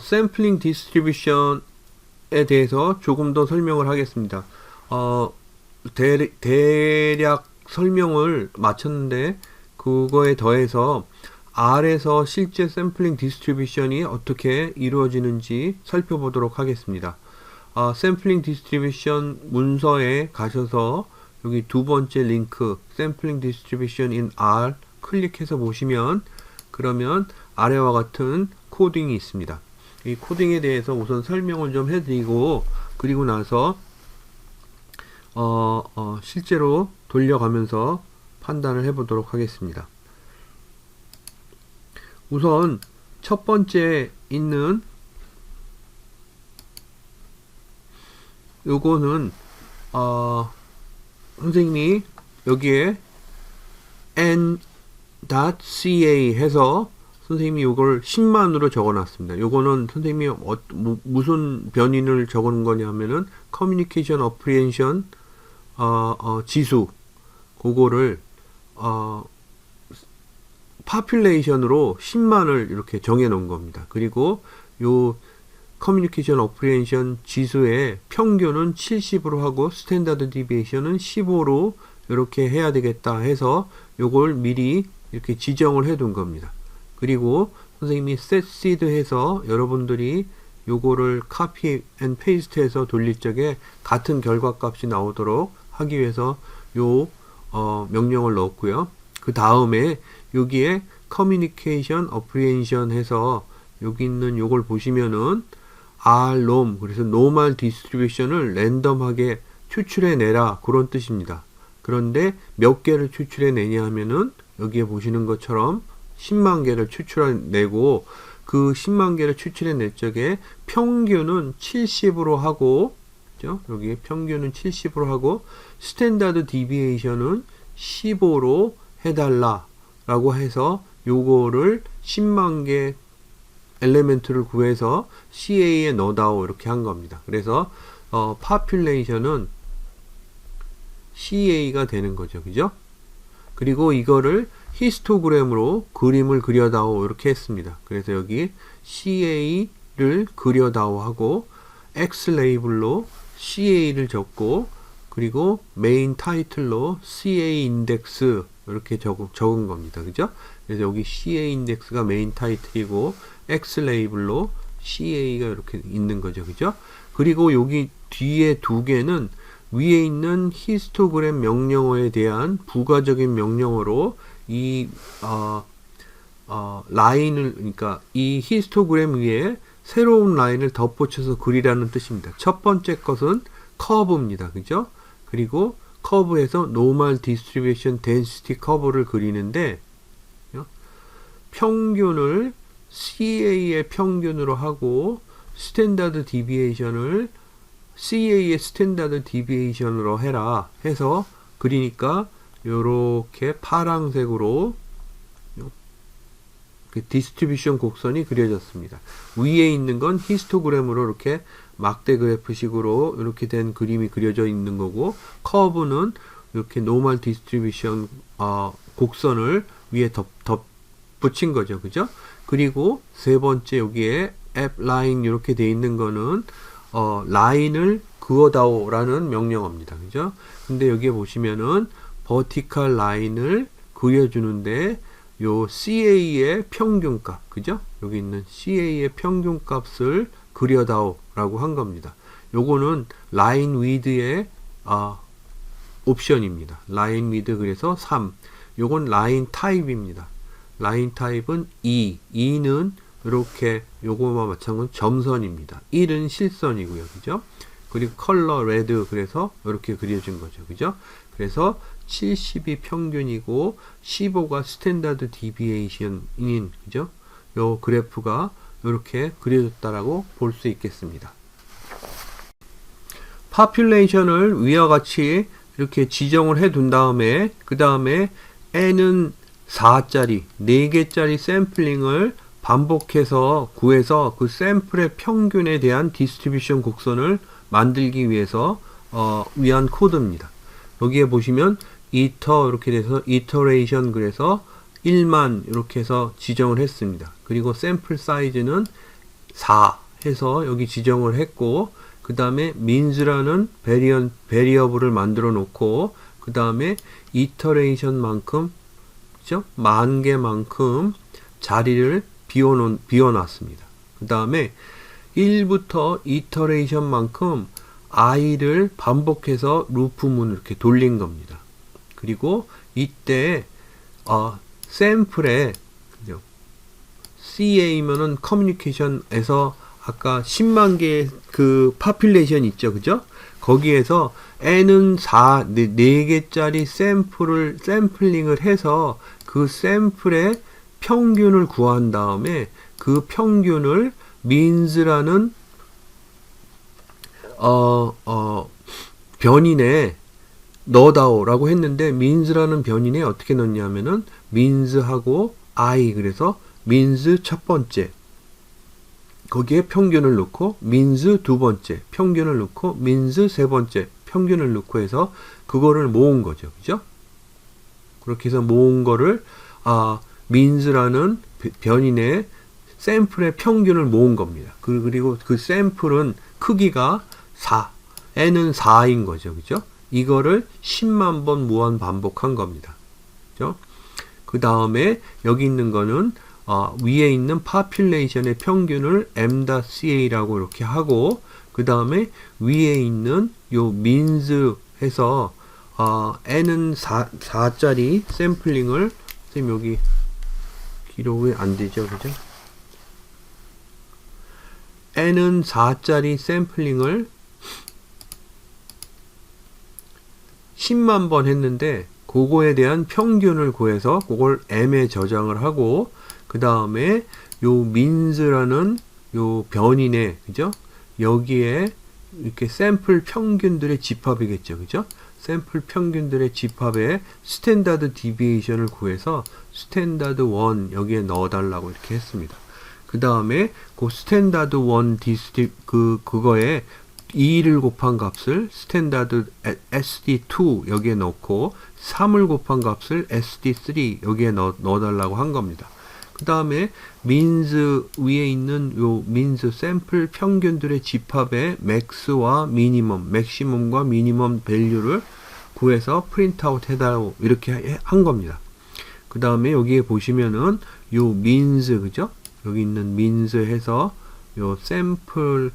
샘플링 디스트리뷰션에 대해서 조금 더 설명을 하겠습니다. 대략 설명을 마쳤는데 그거에 더해서 R에서 실제 샘플링 디스트리뷰션이 어떻게 이루어지는지 살펴보도록 하겠습니다. 샘플링 디스트리뷰션 문서에 가셔서 여기 두 번째 링크 샘플링 디스트리뷰션 in R 클릭해서 보시면 그러면 아래와 같은 코딩이 있습니다. 이 코딩에 대해서 우선 설명을 좀 해드리고 그리고 나서 실제로 돌려가면서 판단을 해보도록 하겠습니다. 우선 첫 번째 있는 요거는 선생님이 여기에 n.ca 해서 선생님이 요걸 10만으로 적어놨습니다. 요거는 선생님이 무슨 변인을 적은 거냐면은 커뮤니케이션 어프리엔션 지수 그거를 파퓰레이션으로 10만을 이렇게 정해 놓은 겁니다. 그리고 요 커뮤니케이션 어프리엔션 지수의 평균은 70으로 하고 스탠다드 디비에이션은 15로 이렇게 해야 되겠다 해서 요걸 미리 이렇게 지정을 해 둔 겁니다. 그리고 선생님이 set seed 해서 여러분들이 요거를 copy and paste 해서 돌릴 적에 같은 결과값이 나오도록 하기 위해서 요 명령을 넣었고요. 그 다음에 여기에 communication apprehension 해서 여기 있는 요걸 보시면은 rnom 그래서 normal distribution을 랜덤하게 추출해 내라 그런 뜻입니다. 그런데 몇 개를 추출해 내냐 하면은 여기에 보시는 것처럼 10만 개를 추출해내고 그 10만 개를 추출해낼 적에 평균은 70으로 하고 그죠? 여기 평균은 70으로 하고 스탠다드 디비에이션은 15로 해달라 라고 해서 요거를 10만 개 엘리멘트를 구해서 CA에 넣어다오 이렇게 한 겁니다. 그래서 population은 CA가 되는 거죠. 그죠? 그리고 이거를 히스토그램으로 그림을 그려다오 이렇게 했습니다. 그래서 여기 CA를 그려다오 하고 X 레이블로 CA를 적고 그리고 메인 타이틀로 CA 인덱스 이렇게 적은 겁니다. 그죠? 그래서 여기 CA 인덱스가 메인 타이틀이고 X 레이블로 CA가 이렇게 있는 거죠. 그죠? 그리고 여기 뒤에 두 개는 위에 있는 히스토그램 명령어에 대한 부가적인 명령어로 이 라인을 그러니까 이 히스토그램 위에 새로운 라인을 덧붙여서 그리라는 뜻입니다. 첫 번째 것은 커브입니다. 그죠? 그리고 커브에서 노멀 디스트리뷰션 덴시티 커브를 그리는데 평균을 CA의 평균으로 하고 스탠다드 디비에이션을 CA의 스탠다드 디비에이션으로 해라 해서 그리니까 요렇게 파란색으로 디스트리뷰션 곡선이 그려졌습니다. 위에 있는 건 히스토그램으로 이렇게 막대 그래프식으로 이렇게 된 그림이 그려져 있는 거고 커브는 이렇게 노멀 디스트리뷰션 곡선을 위에 붙인 거죠. 그죠? 그리고 세 번째 여기에 앱 라인 이렇게 돼 있는 거는 라인을 그어다오 라는 명령어입니다. 그죠? 근데 여기에 보시면은 버티컬 라인을 그려주는데 요 CA의 평균값, 그죠? 여기 있는 CA의 평균값을 그려다오 라고 한 겁니다. 요거는 라인 위드의 옵션입니다. 라인 위드 그래서 3. 요건 라인 타입입니다. 라인 타입은 2. 2는 이렇게 요거와 마찬가지로 점선입니다. 1은 실선이고요. 그죠? 그리고 컬러 레드 그래서 이렇게 그려진 거죠. 그죠? 그래서 70이 평균이고 15가 스탠다드 디비에이션인 그죠? 요 그래프가 이렇게 그려졌다라고 볼 수 있겠습니다. population을 위와 같이 이렇게 지정을 해 둔 다음에 그 다음에 n은 4짜리 4개짜리 샘플링을 반복해서 구해서 그 샘플의 평균에 대한 디스트리뷰션 곡선을 만들기 위해서 위한 코드입니다. 여기에 보시면 이터 이렇게 돼서 이터레이션 그래서 1만 이렇게 해서 지정을 했습니다. 그리고 샘플 사이즈는 4 해서 여기 지정을 했고, 그 다음에 means라는 베리어블을 만들어 놓고, 그 다음에 iteration만큼, 그죠? 만 개만큼 자리를 비워놨습니다. 그 다음에 1부터 iteration만큼 i를 반복해서 루프문을 이렇게 돌린 겁니다. 그리고 이때 샘플에 CA면은 커뮤니케이션에서 아까 10만 개의 그 파퓰레이션 있죠, 그죠? 거기에서 n은 4개짜리 샘플링을 해서 그 샘플의 평균을 구한 다음에 그 평균을 means라는 변인에 넣어다오라고 했는데, means라는 변인에 어떻게 넣냐면은 means하고 I, 그래서 means 첫 번째 거기에 평균을 넣고, means 두 번째 평균을 넣고, means 세 번째 평균을 넣고 해서 그거를 모은 거죠, 그죠? 그렇게 해서 모은 거를 means라는 변인의 샘플의 평균을 모은 겁니다. 그리고 그 샘플은 크기가 4, n은 4인 거죠, 그죠? 이거를 10만 번 무한 반복한 겁니다. 그죠? 그 다음에 여기 있는 거는 위에 있는 population의 평균을 m.ca라고 이렇게 하고, 그 다음에 위에 있는 요 means 해서 n은 4짜리 샘플링을, 선생님 여기 기록이 안 되죠, 그죠? n은 4짜리 샘플링을 10만 번 했는데, 그거에 대한 평균을 구해서 그걸 m에 저장을 하고, 그 다음에 요 means라는 요 변인에, 그죠? 여기에 이렇게 샘플 평균들의 집합이겠죠, 그죠? 샘플 평균들의 집합에 스탠다드 디비에이션을 구해서 스탠다드 1 여기에 넣어달라고 이렇게 했습니다. 그 다음에 그 스탠다드 1 그거에 2를 곱한 값을 스탠다드 SD2 여기에 넣고, 3을 곱한 값을 SD3 여기에 넣어달라고 한 겁니다. 그 다음에 means 위에 있는 요 means 샘플 평균들의 집합의 max와 minimum, maximum과 minimum value를 구해서 프린트아웃 해달라고 이렇게 한 겁니다. 그 다음에 여기에 보시면은 요 means, 그죠? 여기 있는 means 해서 요 샘플의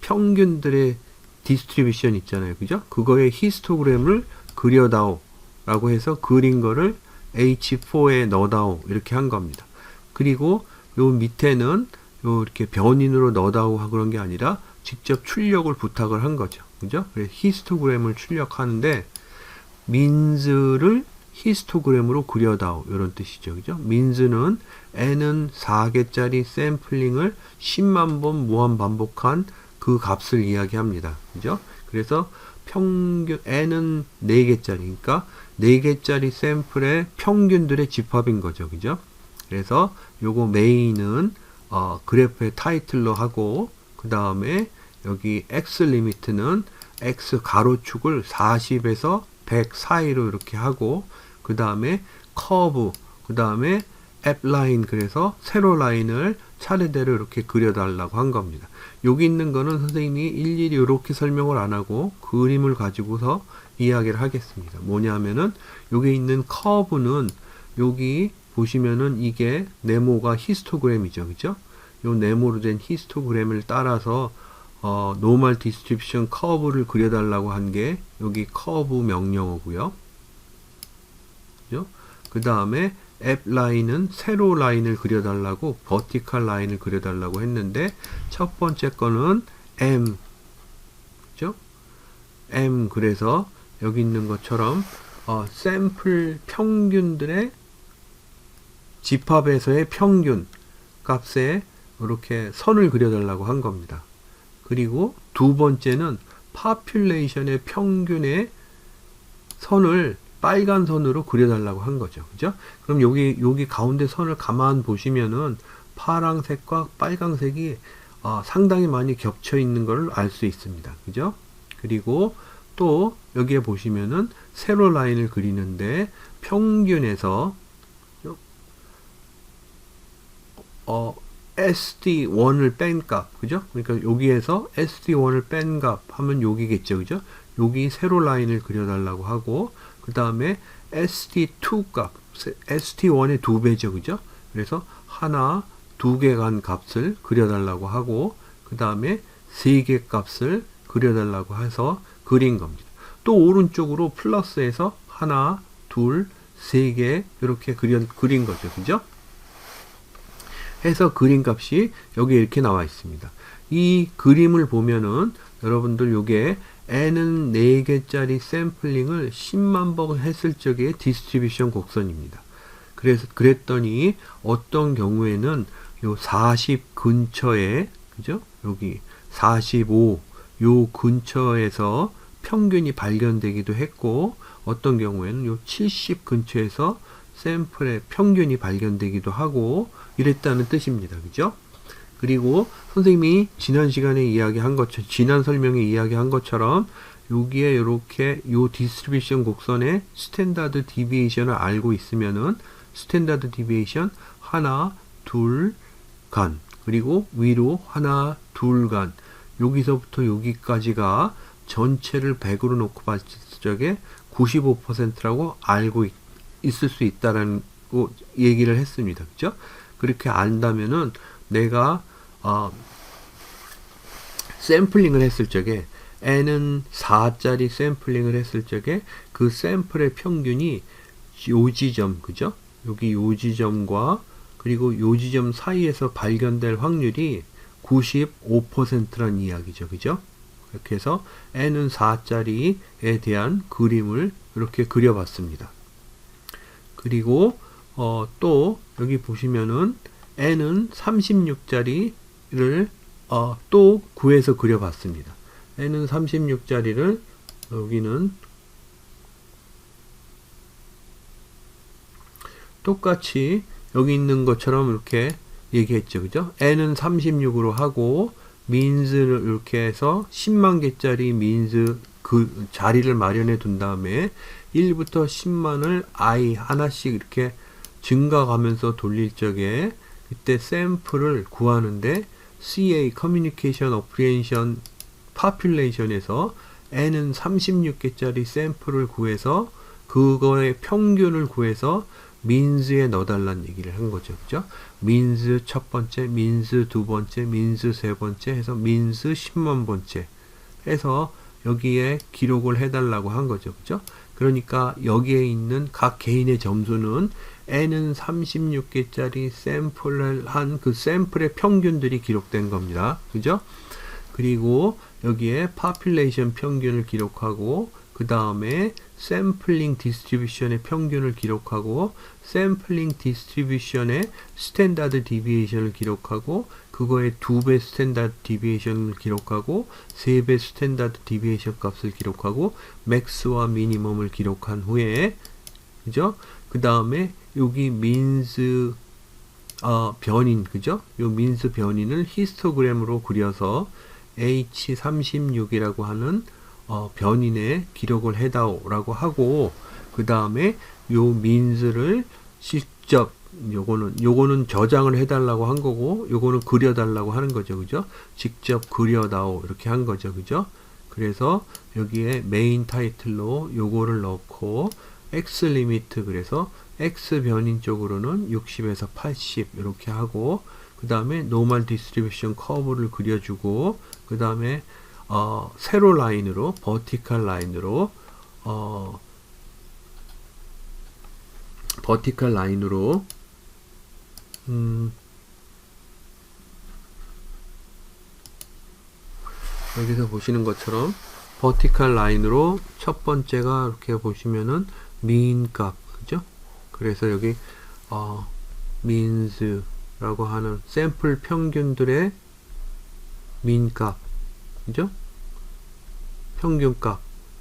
평균들의 디스트리뷰션 있잖아요, 그죠? 그거의 히스토그램을 그려다오 라고 해서 그린 거를 H4에 넣어다오 이렇게 한 겁니다. 그리고 요 밑에는 요 이렇게 변인으로 넣어다오 그런 게 아니라 직접 출력을 부탁을 한 거죠, 그죠? 그래서 히스토그램을 출력하는데 means를 히스토그램으로 그려다오 이런 뜻이죠, 그죠? means는 n은 4개짜리 샘플링을 10만 번 무한 반복한 그 값을 이야기합니다, 그죠? 그래서 평균 n은 4개짜리니까 4개짜리 샘플의 평균들의 집합인 거죠, 그죠? 그래서 요거 메인은 그래프의 타이틀로 하고, 그 다음에 여기 x 리미트는 x 가로축을 40에서 100 사이로 이렇게 하고, 그 다음에 커브, 그 다음에 앱 라인, 그래서 세로 라인을 차례대로 이렇게 그려달라고 한 겁니다. 여기 있는 거는 선생님이 일일이 이렇게 설명을 안 하고 그림을 가지고서 이야기를 하겠습니다. 뭐냐면은 여기 있는 커브는 여기 보시면은 이게 네모가 히스토그램이죠, 그죠? 요 네모로 된 히스토그램을 따라서 노멀 디스트리뷰션 커브를 그려달라고 한 게 여기 커브 명령어고요, 그죠? 그 다음에 앱 라인은 세로 라인을 그려달라고, 버티컬 라인을 그려달라고 했는데, 첫 번째 거는 M, 그죠? M, 그래서 여기 있는 것처럼 샘플 평균들의 집합에서의 평균 값에 이렇게 선을 그려달라고 한 겁니다. 그리고 두 번째는 population의 평균의 선을 빨간 선으로 그려달라고 한 거죠, 그죠? 그럼 여기 가운데 선을 가만 보시면은 파란색과 빨간색이 상당히 많이 겹쳐 있는 것을 알 수 있습니다, 그죠? 그리고 또 여기에 보시면은 세로 라인을 그리는데 평균에서 SD1을 뺀 값, 그죠? 그러니까 여기에서 SD1을 뺀 값 하면 여기겠죠, 그죠? 여기 세로 라인을 그려달라고 하고, 그 다음에 SD2 값, SD1의 2배죠, 그죠? 그래서 하나, 두 개 간 값을 그려달라고 하고, 그 다음에 세 개 값을 그려달라고 해서 그린 겁니다. 또 오른쪽으로 플러스해서 하나, 둘, 세 개 이렇게 그린 거죠, 그죠? 해서 그린 값이 여기 이렇게 나와 있습니다. 이 그림을 보면은 여러분들 요게 n은 4개짜리 샘플링을 10만 번 했을 적의 디스트리뷰션 곡선입니다. 그랬더니 어떤 경우에는 요 40 근처에, 그죠? 여기 45 요 근처에서 평균이 발견되기도 했고, 어떤 경우에는 요 70 근처에서 샘플의 평균이 발견되기도 하고 이랬다는 뜻입니다. 그죠? 그리고 선생님이 지난 시간에 이야기한 것처럼, 지난 설명에 이야기한 것처럼 여기에 이렇게 요 디스트리뷰션 곡선의 스탠다드 디비에이션을 알고 있으면은 스탠다드 디비에이션 하나, 둘 간, 그리고 위로 하나, 둘 간, 여기서부터 여기까지가 전체를 100으로 놓고 봤을 적에 95%라고 알고 있을 수 있다라는 얘기를 했습니다. 그죠? 그렇게 안다면은 내가 샘플링을 했을 적에 n은 4짜리 샘플링을 했을 적에 그 샘플의 평균이 요 지점, 그죠? 여기 요 지점과 그리고 요 지점 사이에서 발견될 확률이 95%란 이야기죠. 그죠? 이렇게 해서 n은 4짜리에 대한 그림을 이렇게 그려봤습니다. 그리고 또 여기 보시면은 n은 36짜리를 또 구해서 그려봤습니다. n은 36짜리를 여기는 똑같이 여기 있는 것처럼 이렇게 얘기했죠. 그죠? n은 36으로 하고 민스를 이렇게 해서 10만 개짜리 민스 그 자리를 마련해 둔 다음에 1부터 10만을 i 하나씩 이렇게 증가가면서 돌릴 적에 그때 샘플을 구하는데 CA Communication Apprehension Population에서 n은 36개짜리 샘플을 구해서 그거의 평균을 구해서 민스에 넣어달라는 얘기를 한 거죠. 그죠? 민스 첫 번째, 민스 두 번째, 민스 세 번째 해서 민스 10만 번째 해서 여기에 기록을 해달라고 한 거죠. 그죠? 그러니까 여기에 있는 각 개인의 점수는 n은 36개짜리 샘플을 한 그 샘플의 평균들이 기록된 겁니다. 그죠? 그리고 여기에 population 평균을 기록하고 그 다음에 샘플링 디스트리뷰션의 평균을 기록하고 샘플링 디스트리뷰션의 스탠다드 디비에이션을 기록하고 그거의 2배 스탠다드 디비에이션을 기록하고 3배 스탠다드 디비에이션 값을 기록하고 맥스와 미니멈을 기록한 후에 그죠? 그 다음에 여기 민스 변인 그죠? 요 민스 변인을 히스토그램으로 그려서 H36이라고 하는 변인의 기록을 해다오라고 하고 그 다음에 요 민스를 직접 요거는 저장을 해달라고 한 거고 요거는 그려달라고 하는 거죠. 그죠? 직접 그려다오 이렇게 한 거죠. 그죠? 그래서 여기에 메인 타이틀로 요거를 넣고 X 리미트 그래서 X 변인 쪽으로는 60에서 80 이렇게 하고 그 다음에 노멀 디스트리뷰션 커브를 그려주고 그 다음에 세로 라인으로 버티컬 라인으로 여기서 보시는 것처럼 버티컬 라인으로 첫 번째가 이렇게 보시면은 민 값 그죠? 그래서 여기 민스라고 하는 샘플 평균들의 민값 그죠?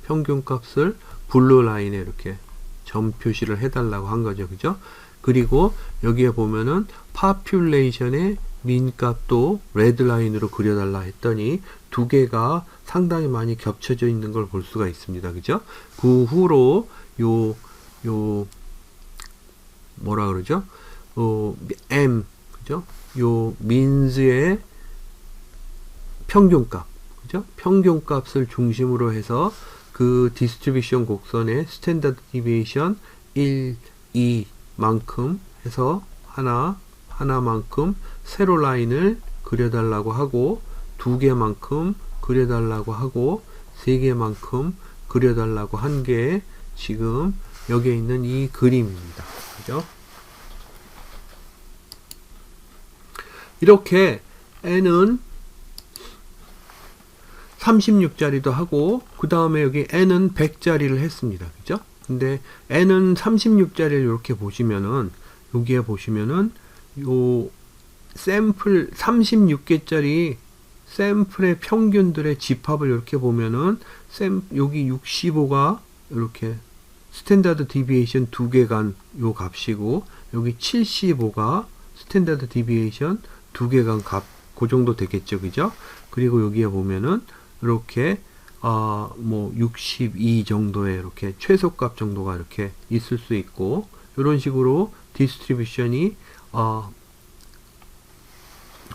평균값을 블루 라인에 이렇게 점 표시를 해달라고 한 거죠. 그죠? 그리고 여기에 보면은 population의 민값도 레드 라인으로 그려달라 했더니 두 개가 상당히 많이 겹쳐져 있는 걸 볼 수가 있습니다. 그죠? 그 후로 뭐라 그러죠? M 그죠? 요 민즈의 평균값, 그죠? 평균값을 중심으로 해서 그 디스트리뷰션 곡선의 스탠다드 디비에이션 1, 2만큼 해서 하나만큼 세로 라인을 그려달라고 하고, 2개만큼 그려달라고 하고, 3개만큼 그려달라고 한 게 지금 여기에 있는 이 그림입니다. 그죠? 이렇게 n은 36짜리도 하고, 그 다음에 여기 n은 100짜리를 했습니다. 그죠? 근데 n은 36짜리를 이렇게 보시면은, 여기에 보시면은 요 샘플 36개짜리 샘플의 평균들의 집합을 이렇게 보면은 여기 65가 이렇게 스탠다드 디비에이션 2개 간 요 값이고, 여기 75가 스탠다드 디비에이션 2개 간 값, 그 정도 되겠죠. 그죠? 그리고 여기에 보면은 이렇게 뭐 62 정도의 이렇게 최소값 정도가 이렇게 있을 수 있고, 이런 식으로 디스트리뷰션이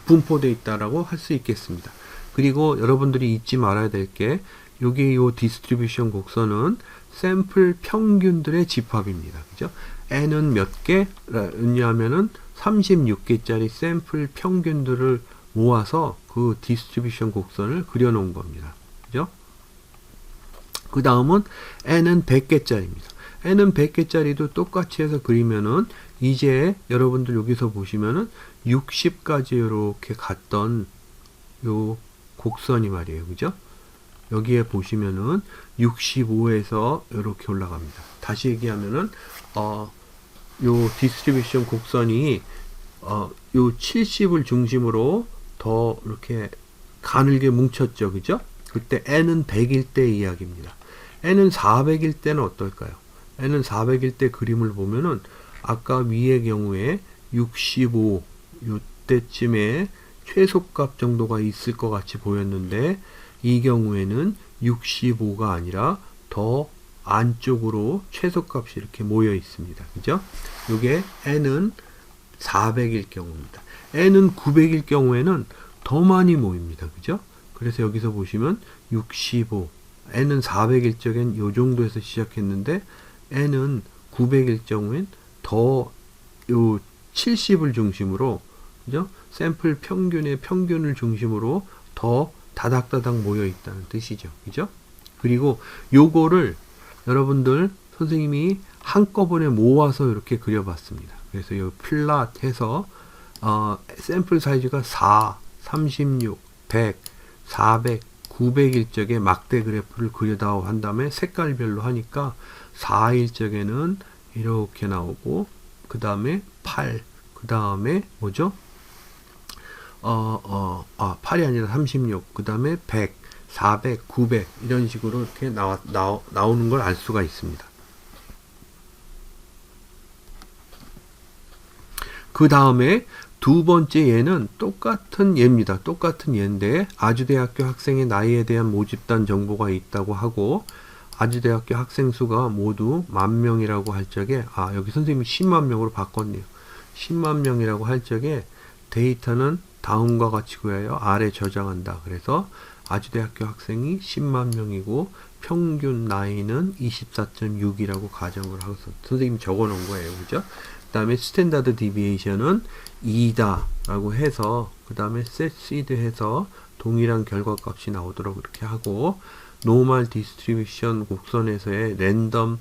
분포되어 있다라고 할 수 있겠습니다. 그리고 여러분들이 잊지 말아야 될 게, 여기 요 디스트리뷰션 곡선은 샘플 평균들의 집합입니다. 그죠? n은 몇 개냐면은 36개짜리 샘플 평균들을 모아서 그 디스트리뷰션 곡선을 그려 놓은 겁니다. 그죠? 그 다음은 n은 100개짜리입니다. n은 100개짜리도 똑같이 해서 그리면은, 이제 여러분들 여기서 보시면은 60까지 이렇게 갔던 요 곡선이 말이에요. 그죠? 여기에 보시면은 65에서 이렇게 올라갑니다. 다시 얘기하면은 요 디스트리뷰션 곡선이 요 70을 중심으로 더 이렇게 가늘게 뭉쳤죠. 그죠? 그때 n은 100일 때 이야기입니다. n은 400일 때는 어떨까요? n은 400일 때 그림을 보면은 아까 위의 경우에 65 요때쯤에 최소값 정도가 있을 것 같이 보였는데, 이 경우에는 65가 아니라 더 안쪽으로 최소값이 이렇게 모여 있습니다. 그죠? 요게 n은 400일 경우입니다. n은 900일 경우에는 더 많이 모입니다. 그죠? 그래서 여기서 보시면 65, n은 400일 적엔 요 정도에서 시작했는데, n은 900일 경우엔 더 요 70을 중심으로, 그죠? 샘플 평균의 평균을 중심으로 더 다닥다닥 모여 있다는 뜻이죠. 그죠? 그리고 요거를 여러분들 선생님이 한꺼번에 모아서 이렇게 그려봤습니다. 그래서 요 플랫 해서 샘플 사이즈가 4, 36, 100, 400, 900일 적에 막대 그래프를 그려다오 한 다음에 색깔별로 하니까 4일 적에는 이렇게 나오고, 그 다음에 8, 그 다음에 뭐죠? 8이 아니라 36, 그 다음에 100, 400, 900 이런 식으로 이렇게 나오는 걸 알 수가 있습니다. 그 다음에 두 번째 예는 똑같은 예입니다. 똑같은 예인데, 아주대학교 학생의 나이에 대한 모집단 정보가 있다고 하고, 아주대학교 학생 수가 모두 10,000명이라고 할 적에, 여기 선생님이 10만 명으로 바꿨네요. 10만 명이라고 할 적에 데이터는 다음과 같이 구해요. 아래 저장한다. 그래서 아주대학교 학생이 10만 명이고 평균 나이는 24.6이라고 가정을 하고 선생님이 적어 놓은 거예요. 그죠? 그 다음에 스탠다드 디비에이션은 2다 라고 해서, 그 다음에 셋 시드 해서 동일한 결과값이 나오도록 이렇게 하고, 노멀 디스트리뷰션 곡선에서의 랜덤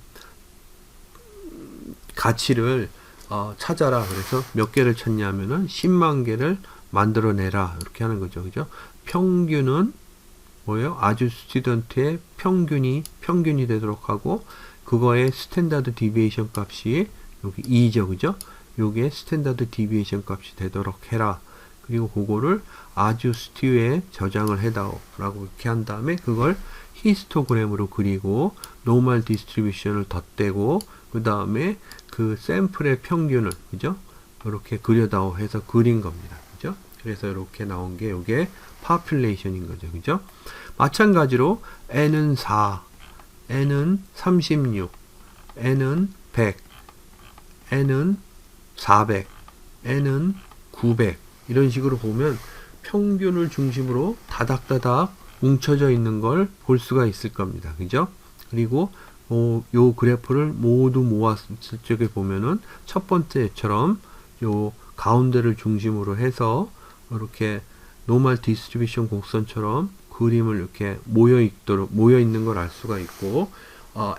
가치를 찾아라. 그래서 몇 개를 찾냐면은 10만 개를 만들어내라. 이렇게 하는 거죠. 그죠? 평균은 뭐예요? 아주 스튜던트의 평균이 되도록 하고, 그거의 스탠다드 디비에이션 값이 여기 2죠. 그죠? 요게 스탠다드 디비에이션 값이 되도록 해라. 그리고 그거를 아주 스튜에 저장을 해다오 라고 이렇게 한 다음에 그걸 히스토그램으로 그리고 노멀 디스트리뷰션을 덧대고, 그 다음에 그 샘플의 평균을, 그죠? 이렇게 그려다오 해서 그린 겁니다. 그죠? 그래서 이렇게 나온 게 요게 population인 거죠. 그죠? 마찬가지로 n은 4, n은 36, n은 100, n은 400, n은 900 이런 식으로 보면 평균을 중심으로 다닥다닥 뭉쳐져 있는 걸 볼 수가 있을 겁니다. 그죠? 그리고 요 그래프를 모두 모았을 적에 보면은 첫 번째처럼 요 가운데를 중심으로 해서 이렇게 노멀 디스트리뷰션 곡선처럼 그림을 이렇게 모여 있는 걸 알 수가 있고,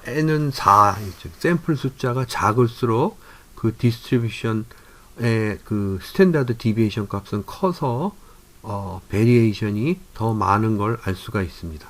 n은 4, 즉 샘플 숫자가 작을수록 그 디스트리뷰션의 그 스탠다드 디비에이션 값은 커서 베리에이션이 더 많은 걸 알 수가 있습니다.